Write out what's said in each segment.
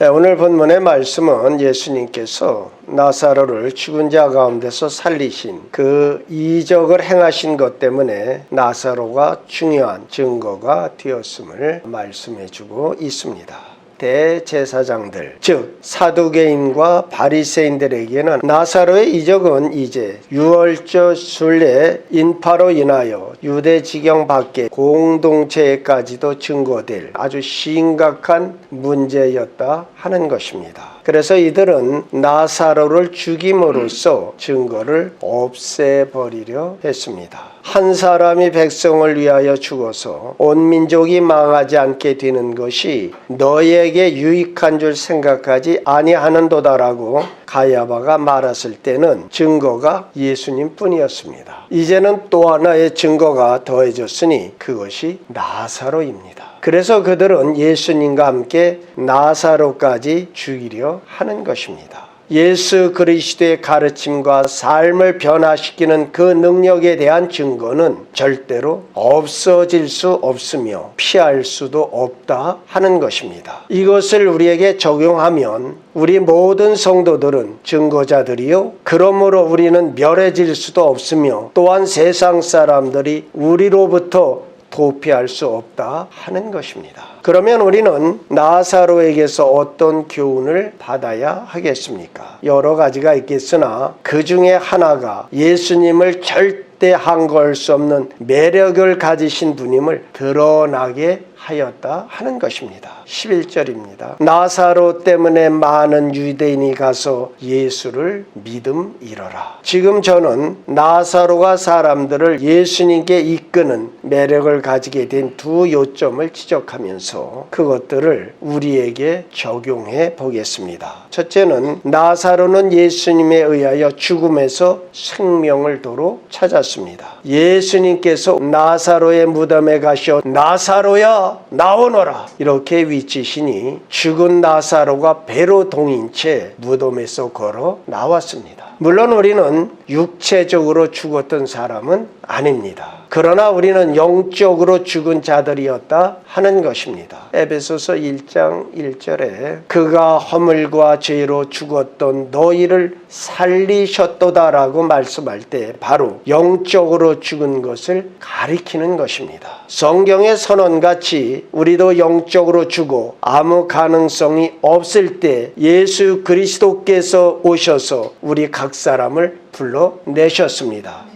네, 오늘 본문의 말씀은 예수님께서 나사로를 죽은 자 가운데서 살리신 그 이적을 행하신 것 때문에 나사로가 중요한 증거가 되었음을 말씀해 주고 있습니다. 대제사장들, 즉 사두개인과 바리새인들에게는 나사로의 이적은 이제 유월절 순례 인파로 인하여 유대지경 밖의 공동체에까지도 증거될 아주 심각한 문제였다 하는 것입니다. 그래서 이들은 나사로를 죽임으로써 증거를 없애버리려 했습니다. 한 사람이 백성을 위하여 죽어서 온 민족이 망하지 않게 되는 것이 너희에게 유익한 줄 생각하지 아니하는도다라고 가야바가 말했을 때는 증거가 예수님 뿐이었습니다. 이제는 또 하나의 증거가 더해졌으니 그것이 나사로입니다. 그래서 그들은 예수님과 함께 나사로까지 죽이려 하는 것입니다. 예수 그리스도의 가르침과 삶을 변화시키는 그 능력에 대한 증거는 절대로 없어질 수 없으며 피할 수도 없다 하는 것입니다. 이것을 우리에게 적용하면 우리 모든 성도들은 증거자들이요, 그러므로 우리는 멸해질 수도 없으며 또한 세상 사람들이 우리로부터 도피할 수 없다 하는 것입니다. 그러면 우리는 나사로에게서 어떤 교훈을 받아야 하겠습니까? 여러 가지가 있겠으나 그 중에 하나가 예수님을 절대 한거할 수 없는 매력을 가지신 분임을 드러나게 하였다 하는 것입니다. 11절입니다. 나사로 때문에 많은 유대인이 가서 예수를 믿음이러라. 지금 저는 나사로가 사람들을 예수님께 이끄는 매력을 가지게 된 두 요점을 지적하면서 그것들을 우리에게 적용해 보겠습니다. 첫째는 나사로는 예수님에 의하여 죽음에서 생명을 도로 찾았습니다. 예수님께서 나사로의 무덤에 가셔 나사로야 나오너라 이렇게 외치시니 죽은 나사로가 배로 동인 채 무덤에서 걸어 나왔습니다. 물론 우리는 육체적으로 죽었던 사람은 아닙니다. 그러나 우리는 영적으로 죽은 자들이었다 하는 것입니다. 에베소서 1장 1절에 그가 허물과 죄로 죽었던 너희를 살리셨도다라고 말씀할 때 바로 영적으로 죽은 것을 가리키는 것입니다. 성경의 선언같이 우리도 영적으로 죽어 아무 가능성이 없을 때 예수 그리스도께서 오셔서 우리 각 사람을 불러내셨습니다.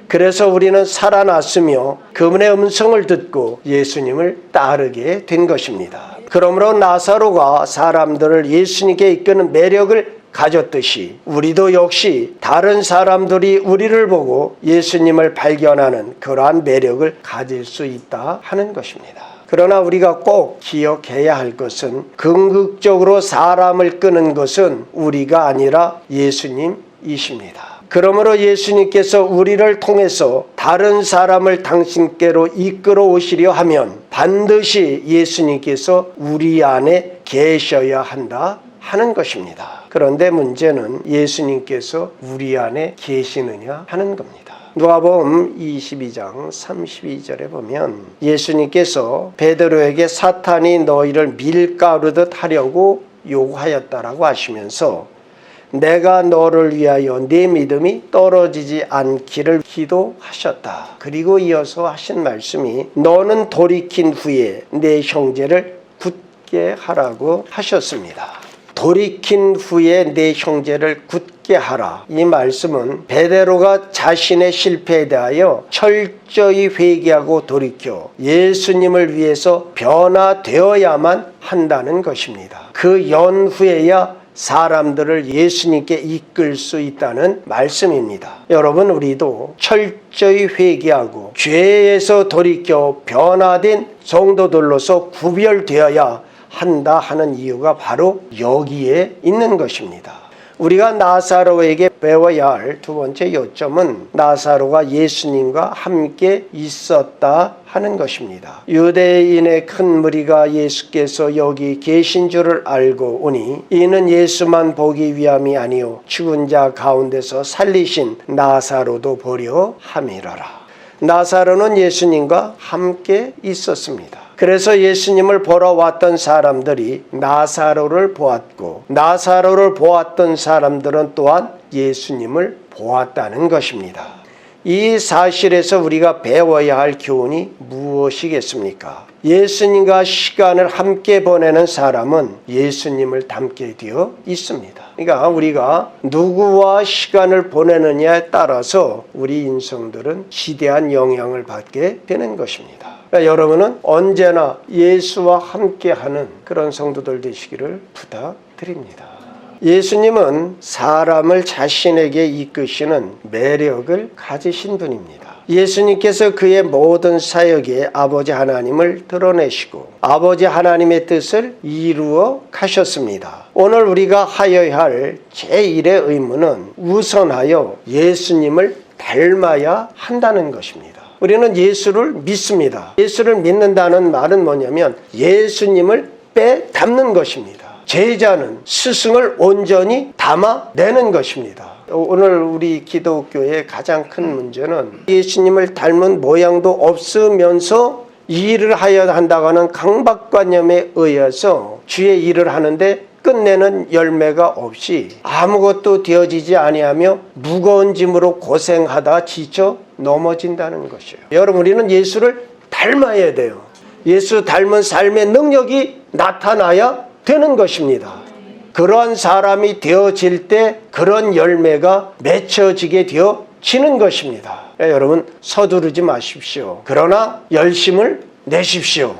그래서 우리는 살아났으며 그분의 음성을 듣고 예수님을 따르게 된 것입니다. 그러므로 나사로가 사람들을 예수님께 이끄는 매력을 가졌듯이 우리도 역시 다른 사람들이 우리를 보고 예수님을 발견하는 그러한 매력을 가질 수 있다 하는 것입니다. 그러나 우리가 꼭 기억해야 할 것은 궁극적으로 사람을 끄는 것은 우리가 아니라 예수님이십니다. 그러므로 예수님께서 우리를 통해서 다른 사람을 당신께로 이끌어 오시려 하면 반드시 예수님께서 우리 안에 계셔야 한다 하는 것입니다. 그런데 문제는 예수님께서 우리 안에 계시느냐 하는 겁니다. 누가복음 22장 32절에 보면 예수님께서 베드로에게 사탄이 너희를 밀가루듯 하려고 요구하였다라고 하시면서 내가 너를 위하여 네 믿음이 떨어지지 않기를 기도하셨다. 그리고 이어서 하신 말씀이 너는 돌이킨 후에 네 형제를 굳게 하라고 하셨습니다. 돌이킨 후에 네 형제를 굳게 하라. 이 말씀은 베드로가 자신의 실패에 대하여 철저히 회개하고 돌이켜 예수님을 위해서 변화되어야만 한다는 것입니다. 그 연후에야 사람들을 예수님께 이끌 수 있다는 말씀입니다. 여러분, 우리도 철저히 회개하고 죄에서 돌이켜 변화된 성도들로서 구별되어야 한다 하는 이유가 바로 여기에 있는 것입니다. 우리가 나사로에게 배워야 할 두 번째 요점은 나사로가 예수님과 함께 있었다 하는 것입니다. 유대인의 큰 무리가 예수께서 여기 계신 줄을 알고 오니 이는 예수만 보기 위함이 아니요 죽은 자 가운데서 살리신 나사로도 보려 함이러라. 나사로는 예수님과 함께 있었습니다. 그래서 예수님을 보러 왔던 사람들이 나사로를 보았고 나사로를 보았던 사람들은 또한 예수님을 보았다는 것입니다. 이 사실에서 우리가 배워야 할 교훈이 무엇이겠습니까? 예수님과 시간을 함께 보내는 사람은 예수님을 닮게 되어 있습니다. 그러니까 우리가 누구와 시간을 보내느냐에 따라서 우리 인성들은 지대한 영향을 받게 되는 것입니다. 그러니까 여러분은 언제나 예수와 함께하는 그런 성도들 되시기를 부탁드립니다. 예수님은 사람을 자신에게 이끄시는 매력을 가지신 분입니다. 예수님께서 그의 모든 사역에 아버지 하나님을 드러내시고 아버지 하나님의 뜻을 이루어 가셨습니다. 오늘 우리가 하여야 할 제1의 의무는 우선하여 예수님을 닮아야 한다는 것입니다. 우리는 예수를 믿습니다. 예수를 믿는다는 말은 뭐냐면 예수님을 빼닮는 것입니다. 제자는 스승을 온전히 담아내는 것입니다. 오늘 우리 기독교의 가장 큰 문제는 예수님을 닮은 모양도 없으면서 일을 하여야 한다고 하는 강박관념에 의해서 주의 일을 하는데 끝내는 열매가 없이 아무것도 되어지지 아니하며 무거운 짐으로 고생하다 지쳐 넘어진다는 것이에요. 여러분, 우리는 예수를 닮아야 돼요. 예수 닮은 삶의 능력이 나타나야 되는 것입니다. 그러한 사람이 되어질 때 그런 열매가 맺혀지게 되어지는 것입니다. 여러분, 서두르지 마십시오. 그러나 열심을 내십시오.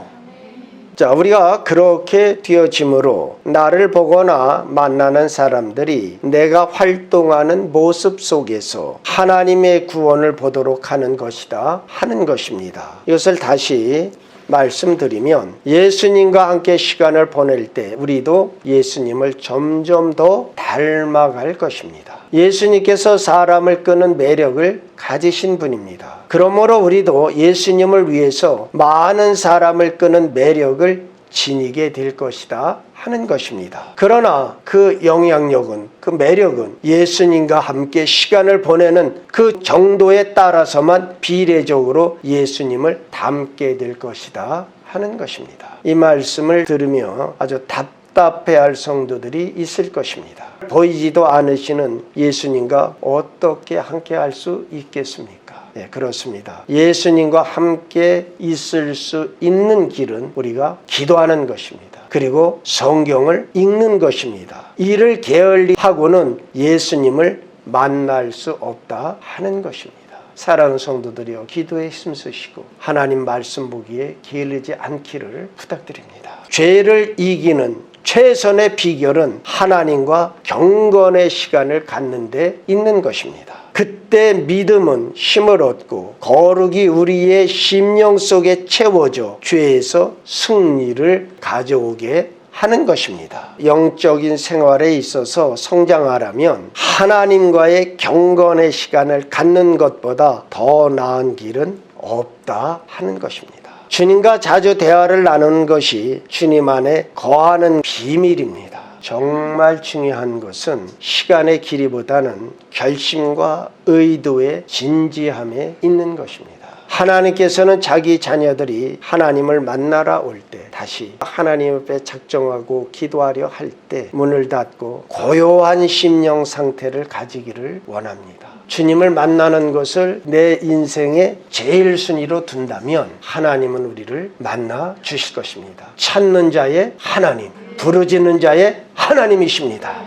자, 우리가 그렇게 되어짐으로 나를 보거나 만나는 사람들이 내가 활동하는 모습 속에서 하나님의 구원을 보도록 하는 것이다 하는 것입니다. 이것을 다시 말씀드리면 예수님과 함께 시간을 보낼 때 우리도 예수님을 점점 더 닮아갈 것입니다. 예수님께서 사람을 끄는 매력을 가지신 분입니다. 그러므로 우리도 예수님을 위해서 많은 사람을 끄는 매력을 지니게 될 것이다 하는 것입니다. 그러나 그 영향력은, 그 매력은 예수님과 함께 시간을 보내는 그 정도에 따라서만 비례적으로 예수님을 닮게 될 것이다 하는 것입니다. 이 말씀을 들으며 아주 답답해할 성도들이 있을 것입니다. 보이지도 않으시는 예수님과 어떻게 함께 할 수 있겠습니까? 네, 그렇습니다. 예수님과 함께 있을 수 있는 길은 우리가 기도하는 것입니다. 그리고 성경을 읽는 것입니다. 이를 게을리 하고는 예수님을 만날 수 없다 하는 것입니다. 사랑하는 성도들이여, 기도에 힘쓰시고 하나님 말씀 보기에 게을리지 않기를 부탁드립니다. 죄를 이기는 최선의 비결은 하나님과 경건의 시간을 갖는 데 있는 것입니다. 그때 믿음은 힘을 얻고 거룩이 우리의 심령 속에 채워져 죄에서 승리를 가져오게 하는 것입니다. 영적인 생활에 있어서 성장하려면 하나님과의 경건의 시간을 갖는 것보다 더 나은 길은 없다 하는 것입니다. 주님과 자주 대화를 나누는 것이 주님 안에 거하는 비밀입니다. 정말 중요한 것은 시간의 길이보다는 결심과 의도의 진지함에 있는 것입니다. 하나님께서는 자기 자녀들이 하나님을 만나러 올 때, 다시 하나님 앞에 작정하고 기도하려 할 때 문을 닫고 고요한 심령 상태를 가지기를 원합니다. 주님을 만나는 것을 내 인생의 제일 순위로 둔다면 하나님은 우리를 만나 주실 것입니다. 찾는 자의 하나님, 부르짖는 자의 하나님이십니다.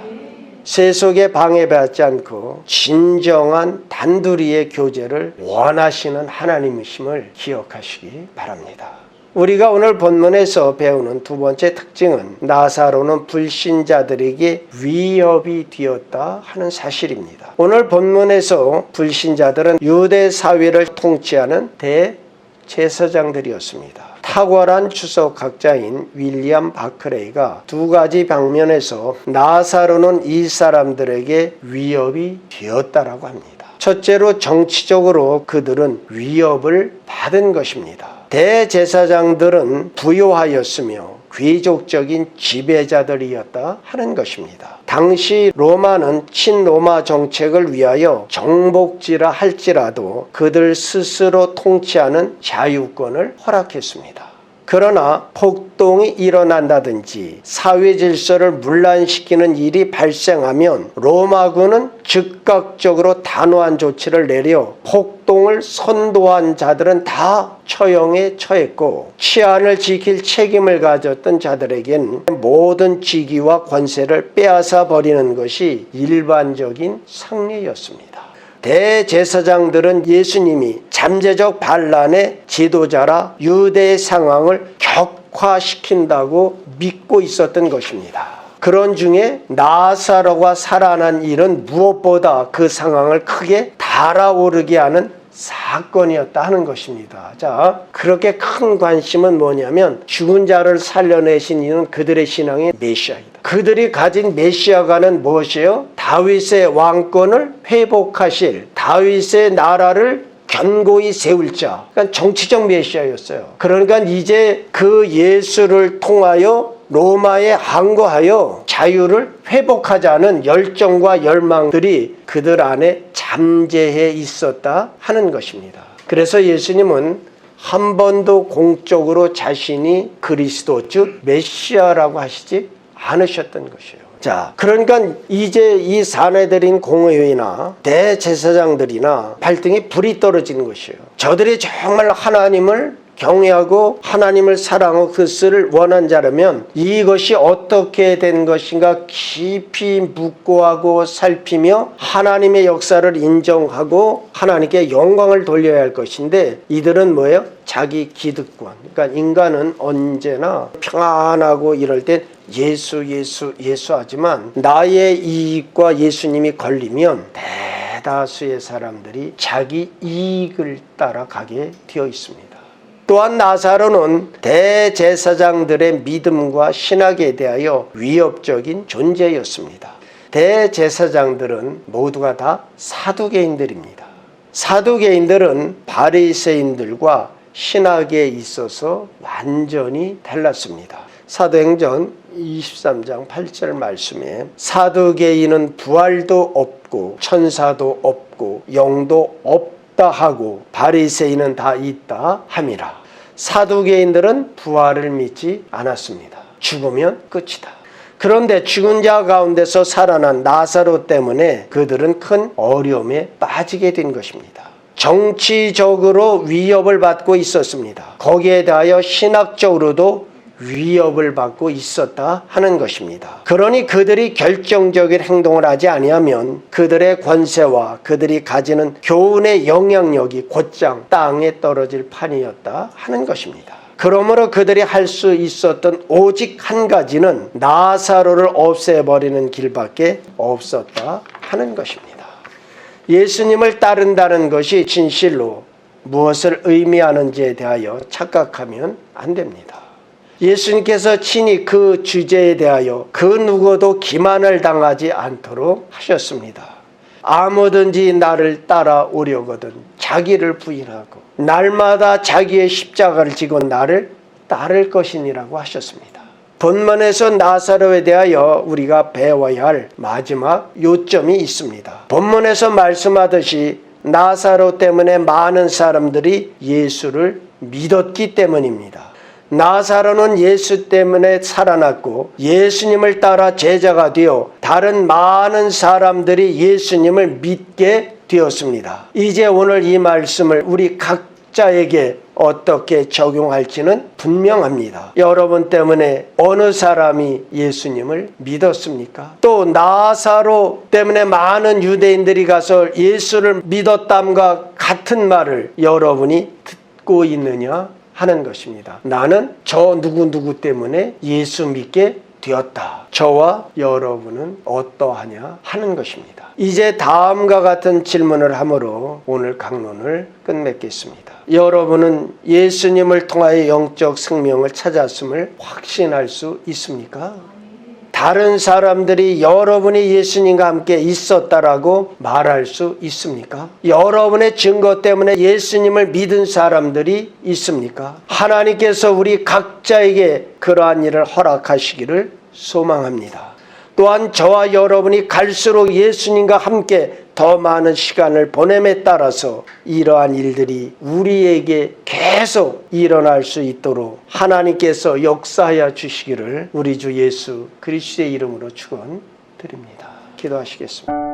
세속에 방해받지 않고 진정한 단둘이의 교제를 원하시는 하나님이심을 기억하시기 바랍니다. 우리가 오늘 본문에서 배우는 두 번째 특징은 나사로는 불신자들에게 위협이 되었다 하는 사실입니다. 오늘 본문에서 불신자들은 유대 사회를 통치하는 대제사장들이었습니다. 탁월한 추석학자인 윌리엄 바클레이가 두 가지 방면에서 나사로는 이 사람들에게 위협이 되었다라고 합니다. 첫째로 정치적으로 그들은 위협을 받은 것입니다. 대제사장들은 부유하였으며 귀족적인 지배자들이었다 하는 것입니다. 당시 로마는 친로마 정책을 위하여 정복지라 할지라도 그들 스스로 통치하는 자유권을 허락했습니다. 그러나 폭동이 일어난다든지 사회 질서를 문란시키는 일이 발생하면 로마군은 즉각적으로 단호한 조치를 내려 폭동을 선도한 자들은 다 처형에 처했고 치안을 지킬 책임을 가졌던 자들에겐 모든 직위와 권세를 빼앗아 버리는 것이 일반적인 상례였습니다. 대제사장들은 예수님이 잠재적 반란의 지도자라 유대의 상황을 격화시킨다고 믿고 있었던 것입니다. 그런 중에 나사로가 살아난 일은 무엇보다 그 상황을 크게 달아오르게 하는 사건이었다 하는 것입니다. 자, 그렇게 큰 관심은 뭐냐면 죽은 자를 살려내신 이는 그들의 신앙의 메시아이다. 그들이 가진 메시아가는 무엇이에요? 다윗의 왕권을 회복하실, 다윗의 나라를 견고히 세울 자. 그러니까 정치적 메시아였어요. 그러니까 이제 그 예수를 통하여 로마에 항거하여 자유를 회복하자는 열정과 열망들이 그들 안에 잠재해 있었다 하는 것입니다. 그래서 예수님은 한 번도 공적으로 자신이 그리스도 즉 메시아라고 하시지 않으셨던 것이에요. 자, 그러니까 이제 이 사내들인 공회의나 대제사장들이나 발등에 불이 떨어지는 것이에요. 저들이 정말 하나님을 경외하고 하나님을 사랑하고 그 뜻을 원한 자라면 이것이 어떻게 된 것인가 깊이 묵고하고 살피며 하나님의 역사를 인정하고 하나님께 영광을 돌려야 할 것인데 이들은 뭐예요? 자기 기득권. 그러니까 인간은 언제나 평안하고 이럴 때 예수 하지만 나의 이익과 예수님이 걸리면 대다수의 사람들이 자기 이익을 따라가게 되어 있습니다. 또한 나사로는 대제사장들의 믿음과 신학에 대하여 위협적인 존재였습니다. 대제사장들은 모두가 다 사두개인들입니다. 사두개인들은 바리새인들과 신학에 있어서 완전히 달랐습니다. 사도행전 23장 8절 말씀에 사두개인은 부활도 없고 천사도 없고 영도 없다 하고 바리새인은 다 있다 함이라. 사두개인들은 부활을 믿지 않았습니다. 죽으면 끝이다. 그런데 죽은 자 가운데서 살아난 나사로 때문에 그들은 큰 어려움에 빠지게 된 것입니다. 정치적으로 위협을 받고 있었습니다. 거기에 대하여 신학적으로도 위협을 받고 있었다 하는 것입니다. 그러니 그들이 결정적인 행동을 하지 아니하면 그들의 권세와 그들이 가지는 교훈의 영향력이 곧장 땅에 떨어질 판이었다 하는 것입니다. 그러므로 그들이 할 수 있었던 오직 한 가지는 나사로를 없애버리는 길밖에 없었다 하는 것입니다. 예수님을 따른다는 것이 진실로 무엇을 의미하는지에 대하여 착각하면 안 됩니다. 예수님께서 친히 그 주제에 대하여 그 누구도 기만을 당하지 않도록 하셨습니다. 아무든지 나를 따라오려거든 자기를 부인하고 날마다 자기의 십자가를 지고 나를 따를 것이니라고 하셨습니다. 본문에서 나사로에 대하여 우리가 배워야 할 마지막 요점이 있습니다. 본문에서 말씀하듯이 나사로 때문에 많은 사람들이 예수를 믿었기 때문입니다. 나사로는 예수 때문에 살아났고 예수님을 따라 제자가 되어 다른 많은 사람들이 예수님을 믿게 되었습니다. 이제 오늘 이 말씀을 우리 각자에게 어떻게 적용할지는 분명합니다. 여러분 때문에 어느 사람이 예수님을 믿었습니까? 또 나사로 때문에 많은 유대인들이 가서 예수를 믿었담과 같은 말을 여러분이 듣고 있느냐 하는 것입니다. 나는 저 누구 때문에 예수 믿게 되었다. 저와 여러분은 어떠하냐 하는 것입니다. 이제 다음과 같은 질문을 함으로 오늘 강론을 끝맺겠습니다. 여러분은 예수님을 통하여 영적 생명을 찾았음을 확신할 수 있습니까? 다른 사람들이 여러분이 예수님과 함께 있었다라고 말할 수 있습니까? 여러분의 증거 때문에 예수님을 믿은 사람들이 있습니까? 하나님께서 우리 각자에게 그러한 일을 허락하시기를 소망합니다. 또한 저와 여러분이 갈수록 예수님과 함께 더 많은 시간을 보냄에 따라서 이러한 일들이 우리에게 계속 일어날 수 있도록 하나님께서 역사하여 주시기를 우리 주 예수 그리스도의 이름으로 축원드립니다. 기도하시겠습니다.